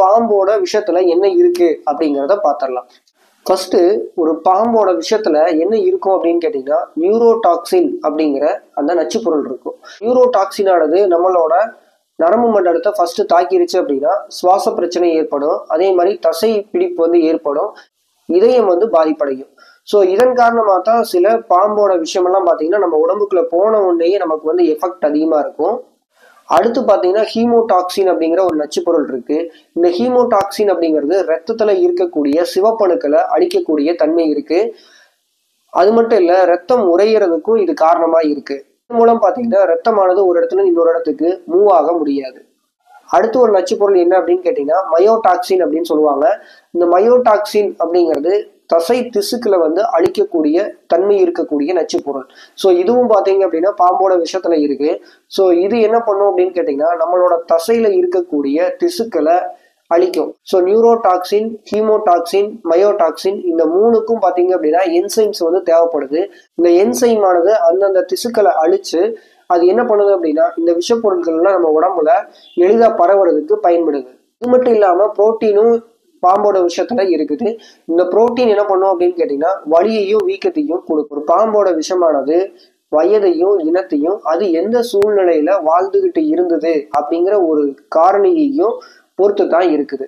பாம்போட விஷத்துல என்ன இருக்கு அப்படிங்கிறத பார்த்துடலாம். ஃபர்ஸ்ட் ஒரு பாம்போட விஷயத்துல என்ன இருக்கும் அப்படின்னு கேட்டீங்கன்னா நியூரோடாக்சின் அப்படிங்கிற அந்த நச்சு பொருள் இருக்கும். நியூரோடாக்சினானது நம்மளோட நரம்பு மண்டலத்தை ஃபர்ஸ்ட் தாக்கிருச்சு அப்படின்னா சுவாச பிரச்சனை ஏற்படும். அதே மாதிரி தசை பிடிப்பு வந்து ஏற்படும். இதயம் வந்து பாதிப்படையும். ஸோ இதன் காரணமாக தான் சில பாம்போட விஷயமெல்லாம் பார்த்தீங்கன்னா நம்ம உடம்புக்குள்ள போன உடனேயே நமக்கு வந்து எஃபெக்ட் அதிகமாக இருக்கும். அடுத்து பார்த்தீங்கன்னா ஹீமோடாக்சின் அப்படிங்கிற ஒரு நச்சு பொருள் இருக்கு. இந்த ஹீமோடாக்சின் அப்படிங்கிறது ரத்தத்துல இருக்கக்கூடிய சிவப்பணுக்களை அழிக்கக்கூடிய தன்மை இருக்கு. அது மட்டும் இல்ல, ரத்தம் உறையிறதுக்கும் இது காரணமா இருக்கு. இதன் மூலம் பார்த்தீங்கன்னா ரத்தமானது ஒரு இடத்துல இருந்து இன்னொரு இடத்துக்கு மூவ் ஆக முடியாது. அடுத்து ஒரு நச்சு பொருள் என்ன அப்படின்னு கேட்டீங்கன்னா மயோடாக்சின் அப்படின்னு சொல்லுவாங்க. இந்த மயோடாக்சின் அப்படிங்கிறது தசை திசுக்களை வந்து அழிக்கக்கூடிய தன்மை இருக்கக்கூடிய நச்சு பொருள். ஸோ இதுவும் பார்த்தீங்க அப்படின்னா பாம்போட விஷத்துல இருக்கு. ஸோ இது என்ன பண்ணும் அப்படின்னு கேட்டீங்கன்னா நம்மளோட தசையில இருக்கக்கூடிய திசுக்களை அழிக்கும். ஸோ நியூரோடாக்சின், ஹீமோடாக்சின், மயோடாக்சின் இந்த மூணுக்கும் பார்த்தீங்க அப்படின்னா என்சைம்ஸ் வந்து தேவைப்படுது. இந்த என்சைமானது அந்தந்த திசுக்களை அழிச்சு அது என்ன பண்ணுது அப்படின்னா இந்த விஷப்பொருட்கள்லாம் நம்ம உடம்புல எளிதா பரவுறதுக்கு பயன்படுது. இது மட்டும் இல்லாம புரோட்டீனும் பாம்போட விஷயத்துல இருக்குது. இந்த புரோட்டீன் என்ன பண்ணும் அப்படின்னு கேட்டீங்கன்னா வலியையும் வீக்கத்தையும் கொடுக்கும். ஒரு பாம்போட விஷமானது வயதையும் இனத்தையும் அது எந்த சூழ்நிலையில வாழ்ந்துகிட்டு இருந்தது அப்படிங்கிற ஒரு காரணியையும் பொறுத்து தான் இருக்குது.